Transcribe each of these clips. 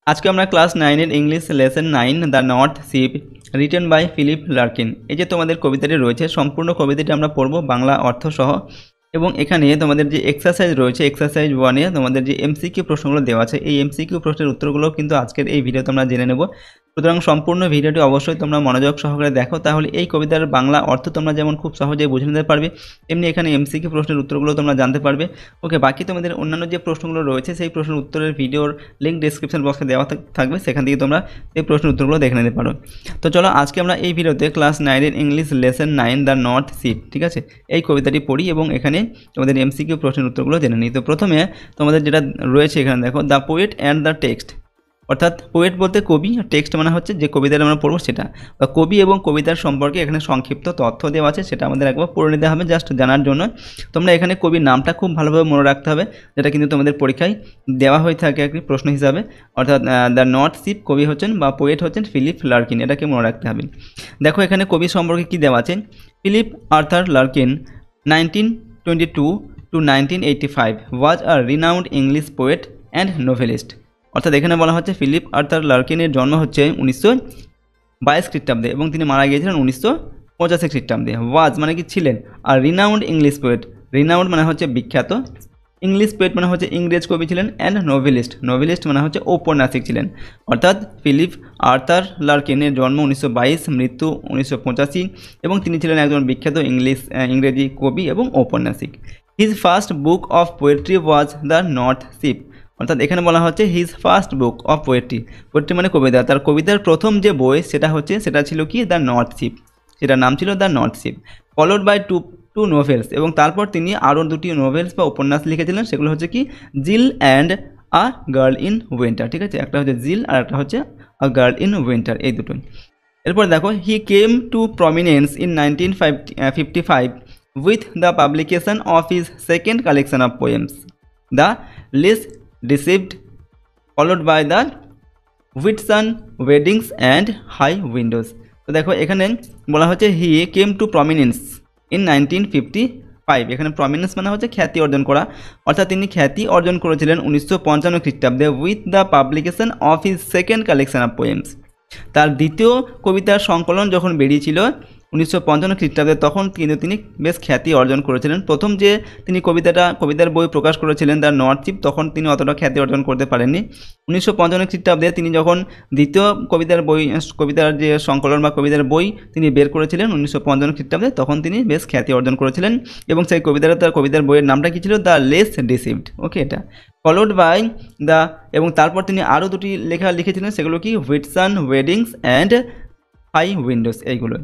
আজকে আমরা ক্লাস 9 এর English lesson 9 the north sheep written by Philip Larkin এই যে তোমাদের কবিতাটি রয়েছে সম্পূর্ণ কবিতাটি আমরা পড়ব বাংলা অর্থ সহ এবং এখানে তোমাদের যে এক্সারসাইজ রয়েছে এক্সারসাইজ 1 এ তোমাদের যে এমসিকিউ প্রশ্নগুলো দেওয়া আছে এই এমসিকিউ প্রশ্নের উত্তরগুলো কিন্তু আজকের এই ভিডিওতে আমরা জেনে নেব। সুতরাং সম্পূর্ণ ভিডিওটি অবশ্যই তোমরা মনোযোগ সহকারে দেখো, তাহলে এই কবিতার বাংলা অর্থ তোমরা যেমন খুব সহজেই বুঝে নিতে পারবে, এমনি এখানে এমসিকিউ প্রশ্নের উত্তরগুলো তোমরা জানতে পারবে। ওকে, বাকি তোমাদের অন্যান্য যে প্রশ্নগুলো রয়েছে সেই প্রশ্নের উত্তরের ভিডিওর লিঙ্ক ডেসক্রিপশন বক্সে দেওয়া থাকবে, সেখান থেকে তোমরা এই প্রশ্নের উত্তরগুলো দেখে নিতে পারো। তো চলো আজকে আমরা এই ভিডিওতে ক্লাস 9 এর English lesson 9 the north Ship, ঠিক আছে, এই কবিতাটি পড়ি এবং এখানে তোমাদের এমসিকিউ প্রশ্নের উত্তরগুলো জেনে নিই। তো প্রথমে তোমাদের যেটা রয়েছে এখানে দেখো, the poet and the text, অর্থাৎ পোয়েট বলতে কবি, টেক্সট মানে হচ্ছে যে কবিতাটা আমরা পড়বো সেটা, বা কবি এবং কবিতার সম্পর্কে এখানে সংক্ষিপ্ত তথ্য দেওয়া আছে, সেটা আমাদের একবার পড়ে নিতে হবে জাস্ট জানার জন্য। তোমরা এখানে কবির নামটা খুব ভালোভাবে মনে রাখতে হবে, যেটা কিন্তু তোমাদের পরীক্ষায় দেওয়া হয়ে থাকে একটি প্রশ্ন হিসাবে, অর্থাৎ দ্য নর্থ শিপ কবি হচ্ছেন বা পোয়েট হচ্ছেন ফিলিপ লার্কিন, এটাকে মনে রাখতে হবে। দেখো এখানে কবি সম্পর্কে কী দেওয়া আছে, Philip Arthur Larkin 1922 to 1985 was a renowned English poet and novelist। অর্থাৎ এখানে বলা হচ্ছে ফিলিপ আর্থার লার্কিনের জন্ম হচ্ছে 1922 খ্রিস্টাব্দে এবং তিনি মারা গিয়েছিলেন 1985 খ্রিস্টাব্দে। ওয়াজ মানে কি ছিলেন, আর রিনাউন্ড ইংলিশ পোয়েট, রিনাউন্ড মানে হচ্ছে বিখ্যাত, ইংলিশ পোয়েট মানে হচ্ছে ইংরেজ কবি ছিলেন, অ্যান্ড নোভেলিস্ট, নোভেলিস্ট মানে হচ্ছে ঔপন্যাসিক ছিলেন। অর্থাৎ ফিলিপ আর্থার লার্কিনের জন্ম 1922, মৃত্যু 1985 এবং তিনি ছিলেন একজন বিখ্যাত ইংরেজি কবি এবং ঔপন্যাসিক। His first book of poetry was the north Ship, অর্থাৎ এখানে বলা হচ্ছে his first book of poetry, poetry মানে কবিতা, তার কবিতার প্রথম যে বই সেটা ছিল কি দ্য নর্থ শিপ, সেটার নাম ছিল the north Ship. Followed by two novels, এবং তারপর তিনি আরও দুটি নোভেলস বা উপন্যাস লিখেছিলেন, সেগুলো হচ্ছে কি Jill and a girl in winter, ঠিক আছে, একটা হচ্ছে জিল আর একটা হচ্ছে আ গার্ল ইন উইন্টার, এই দুটোই। এরপর দেখো he came to prominence in 1955 with the publication of his second collection of poems, The Least Deceived, followed by the Whitsun Weddings and High Windows। তো দেখো এখানে বলা হচ্ছে হি কেম টু প্রমিনেন্স ইন 1955, এখানে প্রমিনেন্স মানে হচ্ছে খ্যাতি অর্জন করা, অর্থাৎ তিনি খ্যাতি অর্জন করেছিলেন 1955 খ্রিস্টাব্দে with the publication of his second collection of poems. তার দ্বিতীয় কবিতার সংকলন যখন বেরিয়েছিল 1955 খ্রিস্টাব্দে, তখন কিন্তু তিনি বেশ খ্যাতি অর্জন করেছিলেন। প্রথম যে তিনি কবিতার বই প্রকাশ করেছিলেন দ্য নর্থ শিপ, তখন তিনি অতটা খ্যাতি অর্জন করতে পারেননি। 1955 খ্রিস্টাব্দে তিনি যখন দ্বিতীয় কবিতার যে সংকলন বা কবিতার বই তিনি বের করেছিলেন 1955 খ্রিস্টাব্দে, তখন তিনি বেশ খ্যাতি অর্জন করেছিলেন এবং সেই কবিতার বইয়ের নামটা কী ছিল, দ্য লেস ডিসিভড, ওকে, এটা ফলোড বাই দ্য, এবং তারপর তিনি আরও দুটি লিখেছিলেন, সেগুলো কি হুইটসান ওয়েডিংস অ্যান্ড হাই উইন্ডোজ, এইগুলো।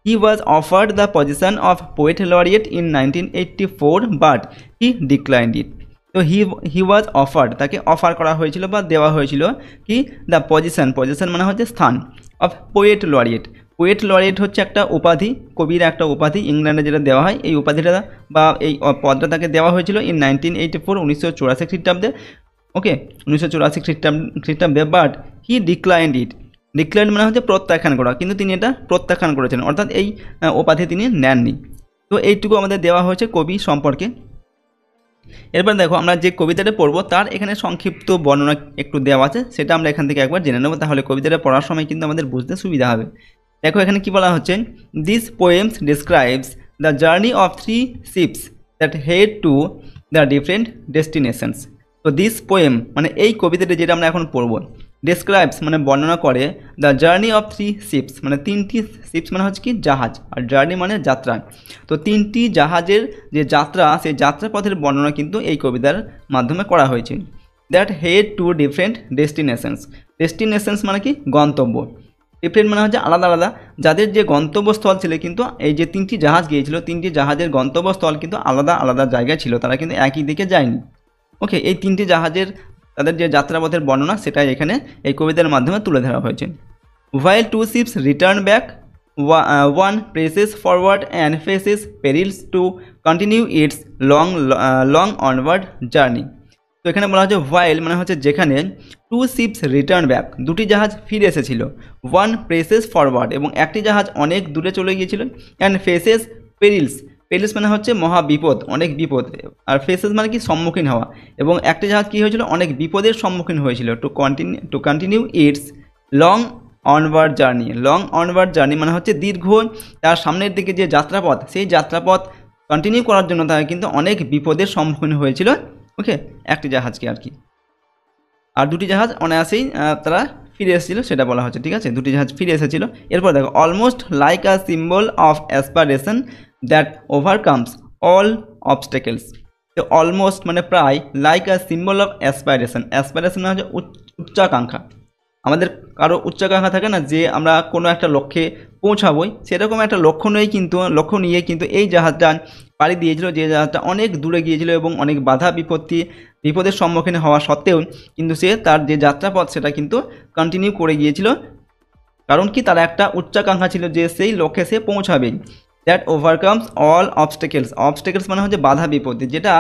He was offered the position of poet laureate in 1984 but he declined it। তো he was offered, তাকে অফার করা হয়েছিল বা দেওয়া হয়েছিল কি দ্য পজিশন মানে হচ্ছে স্থান, of poet laureate. Poet laureate হচ্ছে একটা উপাধি, কবির একটা উপাধি, ইংল্যান্ডে যেটা দেওয়া হয়, এই উপাধিটা বা এই পদটা তাকে দেওয়া হয়েছিল ইন 1984 1984 খ্রিস্টাব্দে, ওকে, 1984 খ্রিস্টাব্দে, but he declined it, decline মানে হচ্ছে প্রত্যাখ্যান করা, কিন্তু তিনি এটা প্রত্যাখ্যান করেছেন, অর্থাৎ এই উপাধি তিনি নেননি। তো এইটুকু আমাদের দেওয়া হয়েছে কবি সম্পর্কে। এরপর দেখো আমরা যে কবিতাটা পড়বো তার এখানে সংক্ষিপ্ত বর্ণনা একটু দেওয়া আছে, সেটা আমরা এখান থেকে একবার জেনে নেবো, তাহলে কবিতাটা পড়ার সময় কিন্তু আমাদের বুঝতে সুবিধা হবে। দেখো এখানে কি বলা হচ্ছে, this poems describes the journey of 3 ships that head to the different destinations. তো দিস পোয়েম মানে এই কবিতাটা যেটা আমরা এখন পড়বো, ডেসক্রাইবস মানে বর্ণনা করে, দ্য জার্নি অফ 3 শিপস মানে 3টি শিপস মানে হচ্ছে কি জাহাজ, আর জার্নি মানে যাত্রা। তো 3টি জাহাজের যে যাত্রা, সেই যাত্রাপথের বর্ণনা কিন্তু এই কবিতার মাধ্যমে করা হয়েছে। That head to different destinations মানে কি গন্তব্য, ডিফারেন্ট মানে হচ্ছে আলাদা আলাদা, যাদের যে গন্তব্যস্থল ছিল, কিন্তু এই যে 3টি জাহাজ গিয়েছিল 3টি জাহাজের গন্তব্যস্থল কিন্তু আলাদা আলাদা জায়গায় ছিল, তারা কিন্তু একই দিকে যায়নি। ওকে, এই 3টি জাহাজের তাদের যে যাত্রাপথের বর্ণনা সেটাই এখানে এই কবিতার মাধ্যমে তুলে ধরা হয়েছে। While 2 ships return back, one presses forward and faces perils to continue its long onward journey। তো এখানে বলা হচ্ছে while মানে হচ্ছে যেখানে 2 ships return back, দুটি জাহাজ ফিরে এসেছিল, one presses forward এবং একটি জাহাজ অনেক দূরে চলে গিয়েছিল, and faces perils পেরিলস মানে হচ্ছে মহা বিপদ, অনেক বিপদ। আর ফেসেস মানে কি সম্মুখীন হওয়া। এবং একটা জাহাজ কী হয়েছিল, অনেক বিপদের সম্মুখীন হয়েছিল। To continue it's long onward journey. Long onward journey মানে হচ্ছে দীর্ঘ তার সামনের দিকে যে যাত্রাপথ, সেই যাত্রাপথ কন্টিনিউ করার জন্য তারা কিন্তু অনেক বিপদের সম্মুখীন হয়েছিল। ওকে, একটি জাহাজকে আর কি। আর দুটি জাহাজ অনায়াসেই তারা ফিরে এসেছিল, সেটা বলা হচ্ছে। ঠিক আছে, দুটি জাহাজ ফিরে এসেছিল। এরপর দেখো, almost like a symbol of aspiration that overcomes all obstacles. তো অলমোস্ট মানে প্রায়, like a symbol of aspiration. Aspiration মানে হচ্ছে উচ্চাকাঙ্ক্ষা। আমাদের কারো উচ্চাকাঙ্ক্ষা থাকে না, যে আমরা কোনো একটা লক্ষ্যে পৌঁছাবোই, সেরকম একটা লক্ষ্য নিয়ে কিন্তু এই জাহাজটা পাড়ি দিয়েছিল, যে জাহাজটা অনেক দূরে গিয়েছিল এবং অনেক বাধা বিপদের সম্মুখীন হওয়া সত্ত্বেও কিন্তু সে তার যে যাত্রাপথ সেটা কিন্তু কন্টিনিউ করে গিয়েছিল। কারণ কি, তার একটা উচ্চাকাঙ্ক্ষা ছিল যে সেই লক্ষ্যে সে পৌঁছাবে। That overcomes all অবস্টেকেলস। অবস্টেকেলস মানে হচ্ছে বাধা বিপত্তি, যেটা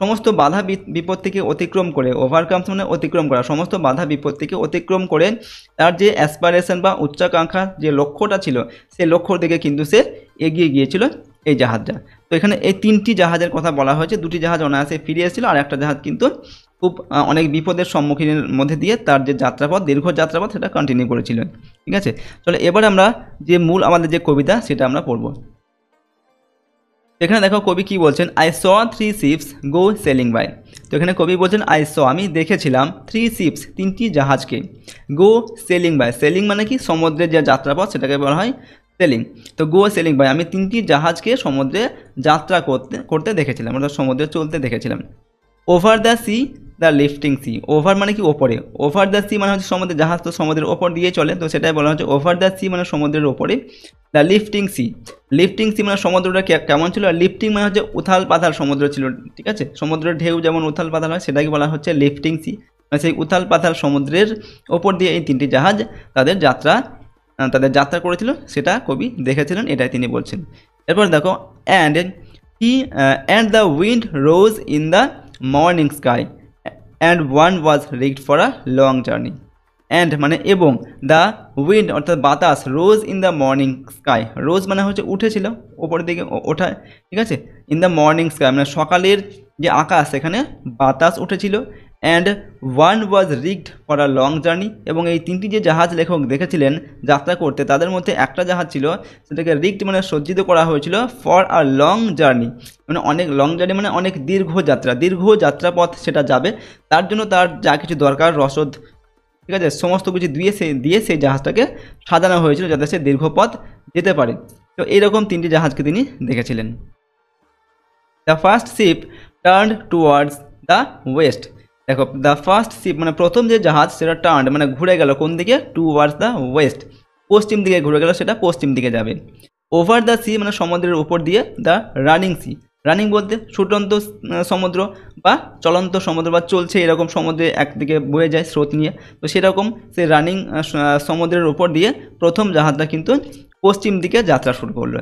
সমস্ত বাধা বিপত্তিকে অতিক্রম করে। ওভারকামস মানে অতিক্রম করা, সমস্ত বাধা বিপত্তিকে অতিক্রম করে তার যে অ্যাসপারেশন বা উচ্চাকাঙ্ক্ষা যে লক্ষ্যটা ছিল, সেই লক্ষ্যর দিকে কিন্তু সে এগিয়ে গিয়েছিল এই জাহাজটা। তো এখানে এই তিনটি জাহাজের কথা বলা হয়েছে। দুটি জাহাজ অনায়াসে ফিরে এসেছিল, আর একটা জাহাজ কিন্তু খুব অনেক বিপদের সম্মুখীনের মধ্যে দিয়ে তার যে যাত্রাপথ, দীর্ঘ যাত্রাপথ, সেটা কন্টিনিউ করেছিল। ঠিক আছে, চলো এবার আমরা যে মূল আমাদের যে কবিতা সেটা আমরা পড়ব। এখানে দেখো কবি কি বলছেন, I saw 3 ships go sailing by. তো এখানে কবি বলছেন আই স, আমি দেখেছিলাম, 3 শিপস, তিনটি জাহাজকে, গো সেলিং বাই। সেলিং মানে কি, সমুদ্রের যে যাত্রাপথ সেটাকে বলা হয় সেলিং। তো গো সেলিং বাই, আমি তিনটি জাহাজকে সমুদ্রে যাত্রা করতে দেখেছিলাম, অর্থাৎ সমুদ্রে চলতে দেখেছিলাম। Over the sea the lifting sea. Over মানে কি ওপরে, ওভার দ্য সি মানে হচ্ছে সমুদ্রের জাহাজ তো সমুদ্রের ওপর দিয়ে চলে, তো সেটাই বলা হচ্ছে ওভার দ্য সি মানে সমুদ্রের ওপরে। The lifting sea, lifting sea মানে সমুদ্রটা কেমন ছিল, আর লিফটিং মানে হচ্ছে উথাল পাথাল সমুদ্র ছিল। ঠিক আছে, সমুদ্রের ঢেউ যেমন উথাল পাথাল হয়, সেটাকে বলা হচ্ছে লিফটিং সি। মানে সেই উথাল পাথাল সমুদ্রের ওপর দিয়ে এই তিনটি জাহাজ তাদের যাত্রা করেছিল, সেটা কবি দেখেছিলেন, এটাই তিনি বলছেন। এরপর দেখো, and the wind rose in the morning sky and one was rigged for a long journey. And মানে এবং, দ্য উইন্ড অর্থাৎ বাতাস, rose in the morning sky. Rose মানে হচ্ছে উঠেছিল, ওপরের দিকে ওঠা। ঠিক আছে, ইন দ্য মর্নিং স্কাই মানে সকালের যে আকাশ, সেখানে বাতাস উঠেছিল। And one was rigged for a long journey, এবং এই তিনটি যে জাহাজ লেখক দেখেছিলেন যাত্রা করতে, তাদের মধ্যে একটা জাহাজ ছিল, সেটাকে রিগড মানে সজ্জিত করা হয়েছিল, ফর আ লং জার্নি মানে অনেক লং জার্নি মানে অনেক দীর্ঘ যাত্রাপথ সেটা যাবে, তার জন্য তার যা কিছু দরকার, রসদ, ঠিক আছে, সমস্ত কিছু দিয়ে সেই জাহাজটাকে সাজানো হয়েছিল যাতে সে দীর্ঘ পথ যেতে পারে। তো এইরকম তিনটি জাহাজকে তিনি দেখেছিলেন। The first sheep turned towards the West. দেখো, দ্য ফার্স্ট শিপ মানে প্রথম যে জাহাজ, সেটা টার্নড মানে ঘুরে গেল কোন দিকে, টুয়ার্ডস দ্য ওয়েস্ট, পশ্চিম দিকে ঘুরে গেল, সেটা পশ্চিম দিকে যাবে। ওভার দ্য সি মানে সমুদ্রের উপর দিয়ে, দ্য রানিং সি, রানিং বলতে ছুটন্ত সমুদ্র বা চলন্ত সমুদ্র বা চলছে এরকম সমুদ্রে একদিকে বয়ে যায় স্রোত নিয়ে, তো সেরকম সেই রানিং সমুদ্রের উপর দিয়ে প্রথম জাহাজটা কিন্তু পশ্চিম দিকে যাত্রা শুরু করলো।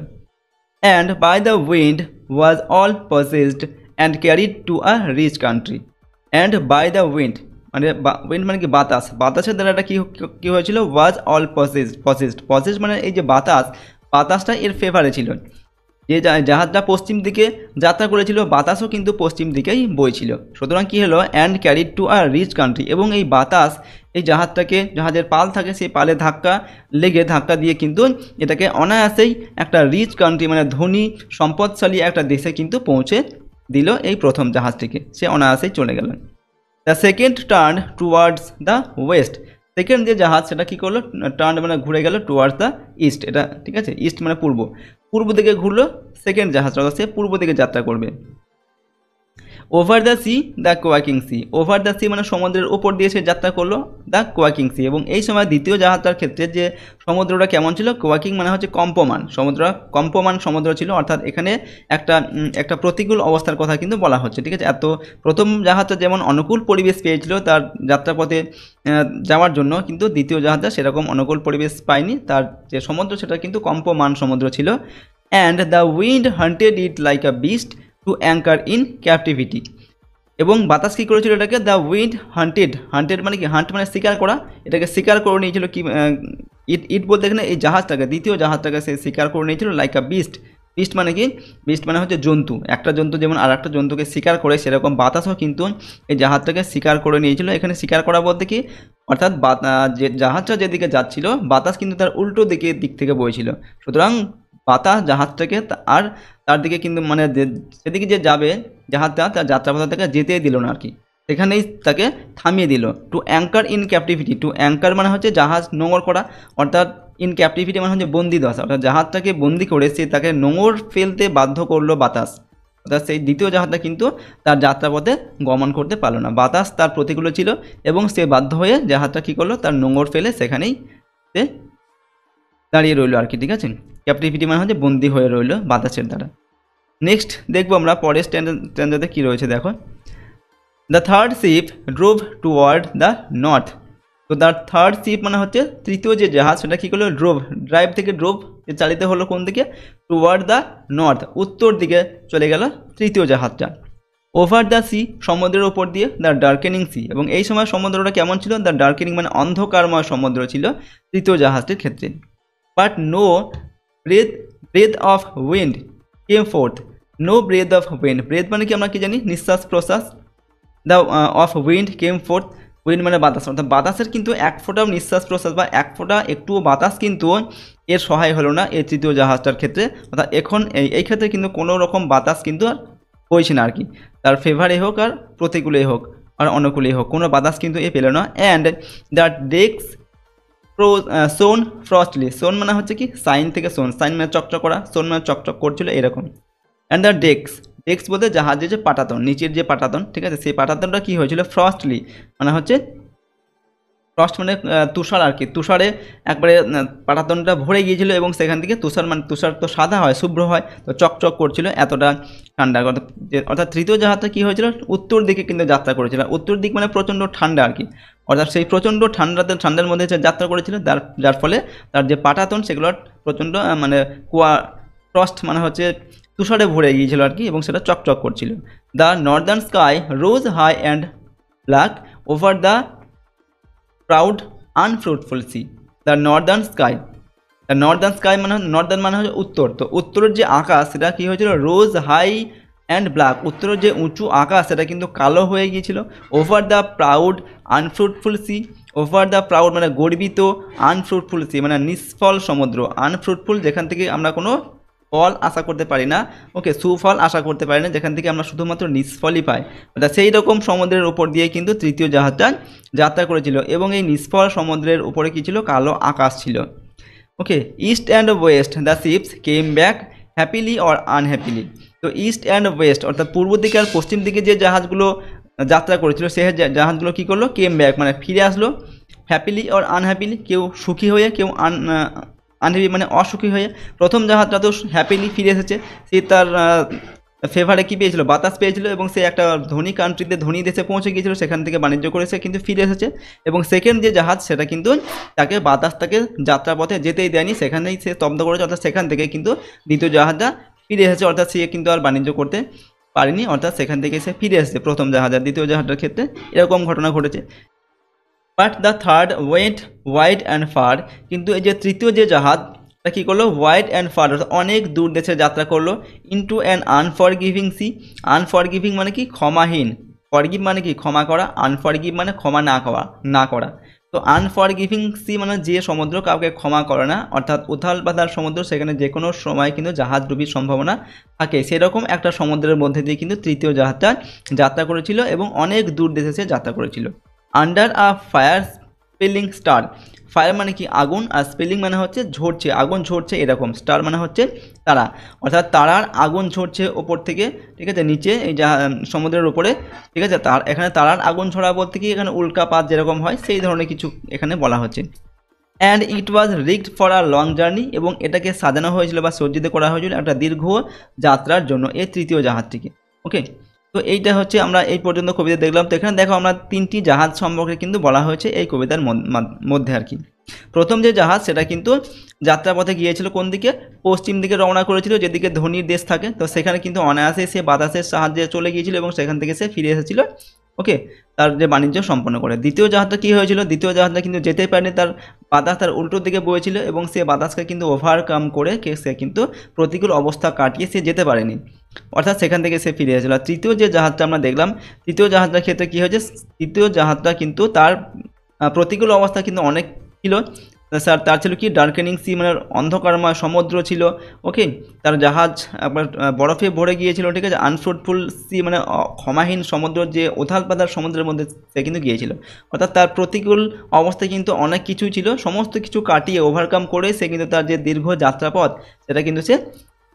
And by the wind was all possessed and carried to a rich country. And by the wind মানে কি বাতাস, বাতাসের দ্বারা এটা কী হয়েছিল, ওয়াজ অল পসেসড মানে এই যে বাতাসটা এর ফেভারে ছিল। যে জাহাজটা পশ্চিম দিকে যাত্রা করেছিল, বাতাসও কিন্তু পশ্চিম দিকেই বইছিল। সুতরাং কী হলো, and carried to a rich country, এবং এই বাতাস এই জাহাজের পাল থাকে, সেই পালে ধাক্কা দিয়ে কিন্তু এটাকে অনায়াসেই একটা রিচ কান্ট্রি মানে ধনী সম্পদশালী একটা দেশে কিন্তু পৌঁছে দিল এই প্রথম জাহাজটিকে, সে অনায়াসেই চলে গেল। The second turn towards the West. Second যে জাহাজ সেটা কী করলো, টার্ন মানে ঘুরে গেল টুয়ার্ডস দ্য ইস্ট, এটা ঠিক আছে, ইস্ট মানে পূর্ব দিকে ঘুরলো সেকেন্ড জাহাজটা, সে পূর্ব দিকে যাত্রা করবে। Over the sea the quaking sea. Over the sea মানে সমুদ্রের উপর দিয়ে সে যাত্রা করলো, দ্য কোয়াকিং সি। এবং এই সময় দ্বিতীয় জাহাজটার ক্ষেত্রে যে সমুদ্রটা কেমন ছিল, কোয়াকিং মানে হচ্ছে কম্পমান সমুদ্র ছিল, অর্থাৎ এখানে একটা প্রতিকূল অবস্থার কথা কিন্তু বলা হচ্ছে। ঠিক আছে, এত প্রথম জাহাজটা যেমন অনুকূল পরিবেশ পেয়েছিল তার যাত্রাপথে যাওয়ার জন্য, কিন্তু দ্বিতীয় জাহাজটা সেরকম অনুকূল পরিবেশ পায়নি, তার যে সমুদ্র সেটা কিন্তু কম্পমান সমুদ্র ছিল। And the wind hunted it like a beast to anchor in captivity. এবং বাতাস কী করেছিল এটাকে, দ্য উইন্ড হান্টেড মানে কি, হান্ট মানে শিকার করা, এটাকে শিকার করে নিয়েছিল কি, ইট বলতে এখানে এই জাহাজটাকে, দ্বিতীয় জাহাজটাকে সে শিকার করে নিয়েছিল, লাইক আ বিস্ট বিস্ট মানে কি? বিস্ট মানে হচ্ছে জন্তু। একটা জন্তু যেমন আর একটা জন্তুকে শিকার করে, সেরকম বাতাসও কিন্তু এই জাহাজটাকে শিকার করে নিয়েছিল। এখানে শিকার করা বলতে কি, অর্থাৎ যে জাহাজটা যেদিকে যাচ্ছিল বাতাস কিন্তু তার উল্টো দিক থেকে বইছিল। সুতরাং বাতাস জাহাজটাকে আর তার দিকে কিন্তু মানে সেদিকে যে যাবে জাহাজটা, তার যাত্রাপথ থেকে যেতেই দিল না আর কি, সেখানেই তাকে থামিয়ে দিল। Two anchor in captivity, two anchor মানে হচ্ছে জাহাজ নোঙর করা, অর্থাৎ ইন ক্যাপটিভিটি মানে হচ্ছে বন্দি দশা, অর্থাৎ জাহাজটাকে বন্দি করে সে তাকে নোঙর ফেলতে বাধ্য করলো বাতাস। অর্থাৎ সেই দ্বিতীয় জাহাজটা কিন্তু তার যাত্রাপথে গমন করতে পারলো না, বাতাস তার প্রতিকূলে ছিল এবং সে বাধ্য হয়ে জাহাজটা কী করলো, তার নোঙর ফেলে সেখানেই সে দাঁড়িয়ে রইলো আর কি। ঠিক আছে, ক্যাপটিভিটি মানে হচ্ছে বন্দি হয়ে রইলো বাতাসের দ্বারা। নেক্সট দেখবো আমরা পরের স্ট্যান্ডাতে কী রয়েছে, দেখো। The third sheep drove toward the north. তো দ্য থার্ড শিপ মানে হচ্ছে তৃতীয় যে জাহাজ, সেটা কী করলো, ড্রোভ, ড্রাইভ থেকে ড্রোভ, চালিত হলো কোন দিকে, টুয়ার্ড দ্য নর্থ, উত্তর দিকে চলে গেল তৃতীয় জাহাজটা। ওভার দ্য সি, সমুদ্রের ওপর দিয়ে, দ্য ডার্কেনিং সি, এবং এই সময় সমুদ্রটা কেমন ছিল, দ্য ডার্কেনিং মানে অন্ধকারময় সমুদ্র ছিল তৃতীয় জাহাজটির ক্ষেত্রে। But no breath of wind came forth, no breath of wind, breath মানে কি আমরা কি জানি, নিঃশ্বাস প্রশ্বাস, the of wind came forth, wind মানে বাতাস, অর্থাৎ বাতাসের কিন্তু এক ফোঁটাও নিঃশ্বাস প্রশ্বাস বা এক ফোঁটা একটুও বাতাস কিন্তু এর সহায় হলো না এই তৃতীয় জাহাজটার ক্ষেত্রে। অর্থাৎ এখন এই ক্ষেত্রে কিন্তু কোনো রকম বাতাস কিন্তু আর বইছে না আর কি, তার ফেভারে হোক আর প্রতিকূলেই হোক আর অনুকূলেই হোক, কোনো বাতাস কিন্তু এ পেল না। অ্যান্ড দ্য ডেক্স সোন ফ্রস্টলি, সোন মানে হচ্ছে কি, সাইন থেকে সোন, সাইন মানে চকচক করা, সোন মানে চকচক করছিল এরকম। অ্যান্ড দ্য ডেক্স বলতে জাহাজের যে পাটাতন, নিচের যে পাটাতন, ঠিক আছে, সেই পাটাতনটা কী হয়েছিল, ফ্রস্টলি মানে হচ্ছে, ফ্রস্ট মানে তুষার আর কি, তুষারে একবারে পাটাতনটা ভরে গিয়েছিল এবং সেখান থেকে তুষার, মানে তুষার তো সাদা হয়, শুভ্র হয়, তো চকচক করছিল, এতটা ঠান্ডা। অর্থাৎ তৃতীয় জাহাজটা কী হয়েছিল, উত্তর দিকে কিন্তু যাত্রা করেছিল, উত্তর দিক মানে প্রচণ্ড ঠান্ডা আর কি, অর্থাৎ সেই প্রচণ্ড ঠান্ডার মধ্যে সে যাত্রা করেছিল, যার ফলে তার যে পাটাতন সেগুলো প্রচণ্ড মানে ফ্রস্ট মানে হচ্ছে তুষারে ভরে গিয়েছিল আর কি, এবং সেটা চকচক করছিল। The northern sky rose high and black over the proud unfruitful sea. The northern sky মানে, নর্দার্ন মানে হচ্ছে উত্তর, তো উত্তরের যে আকাশ সেটা কী হয়েছিল, রোজ হাই অ্যান্ড ব্ল্যাক, উত্তরের যে উঁচু আকাশ সেটা কিন্তু কালো হয়ে গিয়েছিল। Over the proud unfruitful sea, over the proud মানে গর্বিত, আনফ্রুটফুল সি মানে নিষ্ফল সমুদ্র, আনফ্রুটফুল যেখান থেকে আমরা কোনো ফল আশা করতে পারি না, ওকে, সুফল আশা করতে পারি না, যেখান থেকে আমরা শুধুমাত্র নিষ্ফলই পাই, অর্থাৎ সেই রকম সমুদ্রের উপর দিয়ে কিন্তু তৃতীয় জাহাজটা যাত্রা করেছিল এবং এই নিষ্ফল সমুদ্রের উপরে কী ছিল, কালো আকাশ ছিল। Okay, east and west the ships came back happily or unhappily. তো ইস্ট অ্যান্ড ওয়েস্ট অর্থাৎ পূর্ব দিকে আর পশ্চিম দিকে যে জাহাজগুলো যাত্রা করেছিল, সেই জাহাজগুলো কী করলো, কেম ব্যাক মানে ফিরে আসলো, হ্যাপিলি অর আনহ্যাপিলি, কেউ সুখী হয়ে কেউ আনহ্যাপি মানে অসুখী হয়ে। প্রথম জাহাজটা তো হ্যাপিলি ফিরে এসেছে, সে তার ফেভারে কী পেয়েছিল, বাতাস পেয়েছিল এবং সে একটা ধনী কান্ট্রিতে, ধনী দেশে পৌঁছে গিয়েছিল, সেখান থেকে বাণিজ্য করেছে কিন্তু ফিরে এসেছে। এবং সেকেন্ড যে জাহাজ সেটা কিন্তু তাকে বাতাসটাকে যাত্রাপথে যেতেই দেয়নি, সেখানেই সে স্তব্ধ করেছে, অর্থাৎ সেখান থেকে কিন্তু দ্বিতীয় জাহাজটা ফিরে এসেছে, অর্থাৎ সে কিন্তু আর বাণিজ্য করতে পারেনি, অর্থাৎ সেখান থেকে সে ফিরে এসেছে প্রথম জাহাজ। আর দ্বিতীয় জাহাজটার ক্ষেত্রে এরকম ঘটনা ঘটেছে। But the third went wide and far, কিন্তু এই যে তৃতীয় যে জাহাজটা কী করলো, ওয়াইড অ্যান্ড ফার অর্থাৎ অনেক দূর দেশে যাত্রা করলো, into an unforgiving sea. Unforgiving মানে কি, ক্ষমাহীন, ফরগিভ মানে কি ক্ষমা করা, আনফরগিভ মানে ক্ষমা না করা। তো আনফরগিভিং সি মানে যে সমুদ্র কাউকে ক্ষমা করে না, অর্থাৎ উথাল পাতাল সমুদ্র, সেখানে যে কোনো সময় কিন্তু জাহাজ ডুবির সম্ভাবনা থাকে, সেরকম একটা সমুদ্রের মধ্যে দিয়ে কিন্তু তৃতীয় জাহাজটা যাত্রা করেছিল এবং অনেক দূর দেশে সে যাত্রা করেছিল। Under a fire spelling star, fire মানে কি আগুন, আর স্পেলিং মানে হচ্ছে ঝরছে, আগুন ঝরছে এরকম, স্টার মানে হচ্ছে তারা, অর্থাৎ তারার আগুন ঝরছে ওপর থেকে, ঠিক আছে, নিচে এই সমুদ্রের উপরে, ঠিক আছে, এখানে তারার আগুন ঝরা বলতে কি, এখানে উল্কাপাত যেরকম হয় সেই ধরনের কিছু এখানে বলা হচ্ছে। And it was rigged for a long journey, এবং এটাকে সাজানো হয়েছিল বা সজ্জিত করা হয়েছিল একটা দীর্ঘ যাত্রার জন্য এই তৃতীয় জাহাজটিকে। ওকে, তো এইটা হচ্ছে আমরা এই পর্যন্ত কবিতা দেখলাম। তো এখানে দেখো আমরা তিনটি জাহাজ সম্পর্কে কিন্তু বলা হয়েছে এই কবিতার মধ্যে আর কি। প্রথম যে জাহাজ সেটা কিন্তু যাত্রাপথে গিয়েছিল কোন দিকে, পশ্চিম দিকে রওনা করেছিল, যেদিকে ধনীর দেশ থাকে, তো সেখানে কিন্তু অনায়াসে সে বাতাসের সাহায্যে চলে গিয়েছিল এবং সেখান থেকে সে ফিরে এসেছিল, ওকে, তার যে বাণিজ্য সম্পন্ন করে। দ্বিতীয় জাহাজটা কী হয়েছিল, দ্বিতীয় জাহাজটা কিন্তু যেতেই পারেনি, তার বাতাস তার উল্টো দিকে বয়েছিল এবং সে বাতাসকে কিন্তু ওভারকাম করে সে কিন্তু প্রতিকূল অবস্থা কাটিয়ে সে যেতে পারেনি, অর্থাৎ সেখান থেকে সে ফিরে এসেছিল। আর তৃতীয় যে জাহাজটা আমরা দেখলাম, তৃতীয় জাহাজটার ক্ষেত্রে কী হয়েছে, তৃতীয় জাহাজটা কিন্তু তার প্রতিকূল অবস্থা কিন্তু অনেক ছিল স্যার। তার ছিল কি ডার্কেনিং সি, মানে অন্ধকারময় সমুদ্র ছিল। ওকে, তার জাহাজ একবার বরফে ভরে গিয়েছিল, ঠিক আছে। আনফ্রুটফুল সি মানে ক্ষমাহীন সমুদ্র, যে উথাল পাতাল সমুদ্রের মধ্যে সে কিন্তু গিয়েছিল, অর্থাৎ তার প্রতিকূল অবস্থায় কিন্তু অনেক কিছুই ছিল, সমস্ত কিছু কাটিয়ে ওভারকাম করে সে কিন্তু তার যে দীর্ঘ যাত্রাপথ, সেটা কিন্তু সে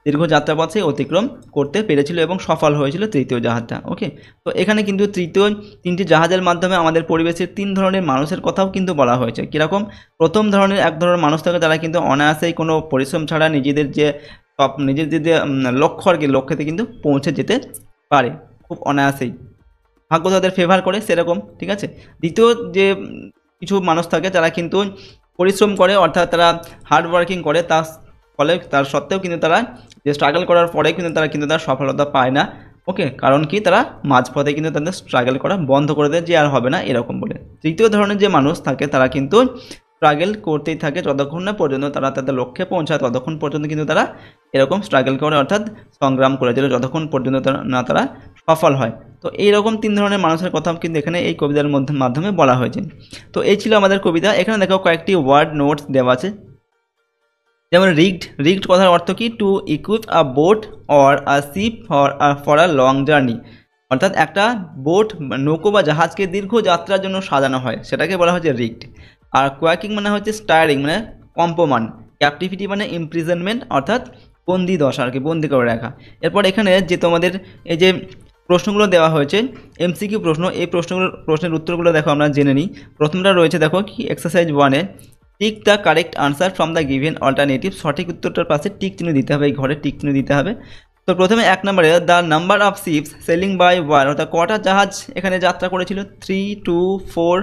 দীর্ঘ যাত্রাপথে অতিক্রম করতে পেরেছিল এবং সফল হয়েছিল তৃতীয় জাহাজটা। ওকে, তো এখানে কিন্তু তৃতীয় তিনটি জাহাজের মাধ্যমে আমাদের পরিবেশের তিন ধরনের মানুষের কথাও কিন্তু বলা হয়েছে। কীরকম? প্রথম ধরনের এক ধরনের মানুষ থাকে যারা কিন্তু অনায়াসেই কোনো পরিশ্রম ছাড়া নিজেদের যে লক্ষ্য আর কি, লক্ষ্যেতে কিন্তু পৌঁছে যেতে পারে খুব অনায়াসেই, ভাগ্য তাদের ফেভার করে সেরকম, ঠিক আছে। দ্বিতীয় যে কিছু মানুষ থাকে যারা কিন্তু পরিশ্রম করে, অর্থাৎ তারা হার্ড ওয়ার্কিং করে, ফলে তার সত্ত্বেও কিন্তু তারা যে স্ট্রাগল করার পরে কিন্তু তারা সফলতা পায় না। ওকে, কারণ কি, তারা মাঝপথে কিন্তু তাদের স্ট্রাগল করা বন্ধ করে দেয় যে আর হবে না এরকম বলে। তৃতীয় ধরনের যে মানুষ থাকে তারা কিন্তু স্ট্রাগল করতেই থাকে যতক্ষণ না পর্যন্ত তারা তাদের লক্ষ্যে পৌঁছায়, ততক্ষণ পর্যন্ত কিন্তু তারা এরকম স্ট্রাগল করে, অর্থাৎ সংগ্রাম করে যেটা যতক্ষণ পর্যন্ত তারা সফল হয়। তো এইরকম তিন ধরনের মানুষের কথা কিন্তু এখানে এই কবিতার মাধ্যমে বলা হয়েছে। তো এই ছিল আমাদের কবিতা। এখানে দেখো কয়েকটি ওয়ার্ড নোটস দেওয়া আছে, যেমন রিগড কথার অর্থ কি, to equip a boat or a ship for a long journey, অর্থাৎ একটা বোট নৌকো বা জাহাজকে দীর্ঘ যাত্রার জন্য সাজানো হয়, সেটাকে বলা হচ্ছে রিগড। আর কোয়াকিং মানে হচ্ছে স্টায়ারিং মানে কম্পমান, ক্যাপটিভিটি মানে ইমপ্রিজনমেন্ট অর্থাৎ বন্দি দশা আর কি, বন্দি করে রাখা। এরপর এখানে যে তোমাদের এই যে প্রশ্নগুলো দেওয়া হয়েছে এমসিকিউ প্রশ্ন, এই প্রশ্নের উত্তরগুলো দেখো আমরা জেনে নিই। প্রথমটা রয়েছে দেখো কি, এক্সারসাইজ 1-এ tick the correct answer from the given alternative, সঠিক উত্তরটার পাশে টিক চিহ্ন দিতে হবে, এই ঘরে টিক চিহ্ন দিতে হবে। তো প্রথমে 1 নম্বরে the number of ships sailing by were, অর্থাৎ কটা জাহাজ এখানে যাত্রা করেছিল, 3, 2, 4,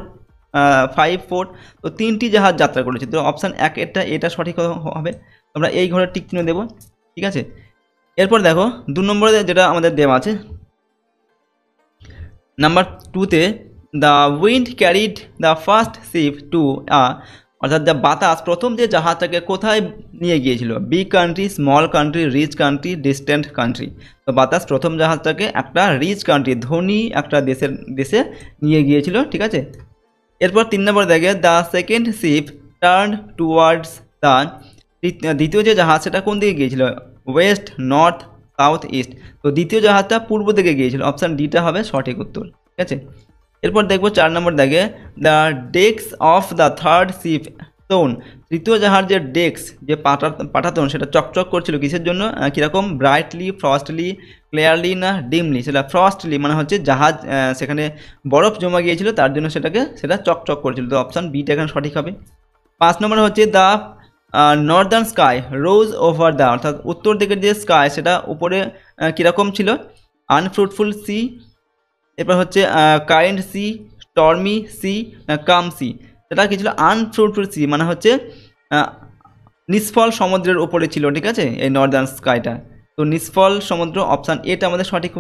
5, 4, তো 3টি জাহাজ যাত্রা করেছে। তো অপশান 1 এটা সঠিক হবে, আমরা এই ঘরে টিক চিহ্ন দেবো, ঠিক আছে। এরপর দেখো 2 নম্বরে যেটা আমাদের দেওয়া আছে, নাম্বার 2-তে the wind carried the first ship to অর্থাৎ দ্য বাতাস প্রথম যে জাহাজটাকে কোথায় নিয়ে গিয়েছিল, big country, small country, rich country, distant country. তো বাতাস প্রথম জাহাজটাকে একটা রিচ কান্ট্রি, ধনী একটা দেশে নিয়ে গিয়েছিল, ঠিক আছে। এরপর 3 নম্বর দেখে the second ship turn towards the, দ্বিতীয় যে জাহাজ সেটা কোন দিকে গিয়েছিল, ওয়েস্ট, নর্থ, সাউথ, ইস্ট। তো দ্বিতীয় জাহাজটা পূর্ব দিকে গিয়েছিল, অপশান ডিটা হবে সঠিক উত্তর, ঠিক আছে। এরপর দেখবো 4 নম্বর দেখে the decks of the third ship শোন, তৃতীয় জাহাজের ডেক্স যে পাটাতন সেটা চকচক করছিল কিসের জন্য, কীরকম, ব্রাইটলি, ফ্রস্টলি, ক্লিয়ারলি না ডিমলি। সেটা ফ্রস্টলি মানে হচ্ছে জাহাজ সেখানে বরফ জমা গিয়েছিল তার জন্য সেটা চকচক করছিল, তো অপশান বিটা এখানে সঠিক হবে। 5 নম্বর হচ্ছে the northern sky rose over the, অর্থাৎ উত্তর দিকের যে স্কাই সেটা উপরে কীরকম ছিল, আনফ্রুটফুল সি, এরপর হচ্ছে কারেন্ট সি, স্টর্মি সি, কাম সি। সেটা কি ছিল, আনফ্রুটফুল সি মানে হচ্ছে নিষ্ফল সমুদ্রের উপরে ছিল, ঠিক আছে, এই নর্দার্ন স্কাইটা। তো নিষ্ফল সমুদ্র, অপশান এটা আমাদের সঠিক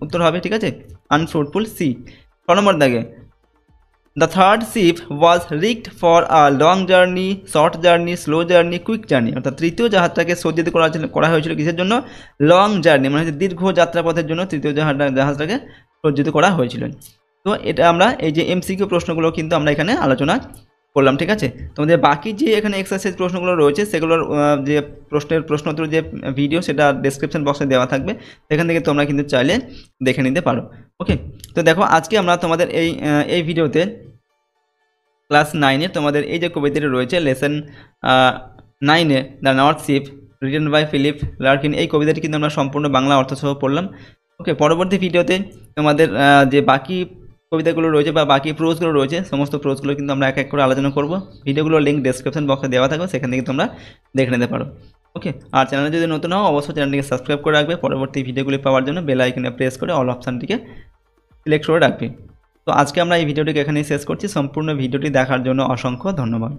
উত্তর হবে, ঠিক আছে, আনফ্রুটফুল সি। 6 নম্বর দাগে the third ship was rigged for a long journey, short journey, slow journey, quick journey, অর্থাৎ তৃতীয় জাহাজটাকে সজ্জিত করা হয়েছিল কিসের জন্য, লং জার্নি মানে হচ্ছে দীর্ঘ যাত্রাপথের জন্য তৃতীয় জাহাজটাকে সজ্জিত করা হয়েছিল। তো এটা আমরা এই যে এমসিকিউ প্রশ্নগুলো কিন্তু আমরা এখানে আলোচনা করলাম, ঠিক আছে। তোমাদের বাকি যে এখানে এক্সারসাইজ প্রশ্নগুলো রয়েছে সেগুলোর যে প্রশ্নোত্তর যে ভিডিও সেটা ডেসক্রিপশন বক্সে দেওয়া থাকবে, সেখান থেকে তোমরা কিন্তু চাইলে দেখে নিতে পারো। ওকে, তো দেখো আজকে আমরা তোমাদের এই ভিডিওতে ক্লাস 9-এর তোমাদের এই যে কবিতাটি রয়েছে লেসন 9-এ the north sheep written by Philip Larkin, এই কবিতাটি কিন্তু আমরা সম্পূর্ণ বাংলা অর্থসহ পড়লাম। ওকে, পরবর্তী ভিডিওতে তোমাদের যে বাকি কবিতাগুলো রয়েছে বা বাকি প্রোজগুলো রয়েছে সমস্ত প্রোজগুলো কিন্তু আমরা এক এক করে আলোচনা করব। ভিডিওগুলোর লিঙ্ক ডেসক্রিপশন বক্সে দেওয়া থাকবে, সেখান থেকে তোমরা দেখে নিতে পারো। ওকে, আর চ্যানেলে যদি নতুন হও অবশ্যই চ্যানেলটিকে সাবস্ক্রাইব করে রাখবে, পরবর্তী ভিডিওগুলি পাওয়ার জন্য বেল আইকনে প্রেস করে অল অপশানটিকে সিলেক্ট করে রাখবে। তো আজকে আমরা এই ভিডিওটিকে এখানেই শেষ করছি। সম্পূর্ণ ভিডিওটি দেখার জন্য অসংখ্য ধন্যবাদ।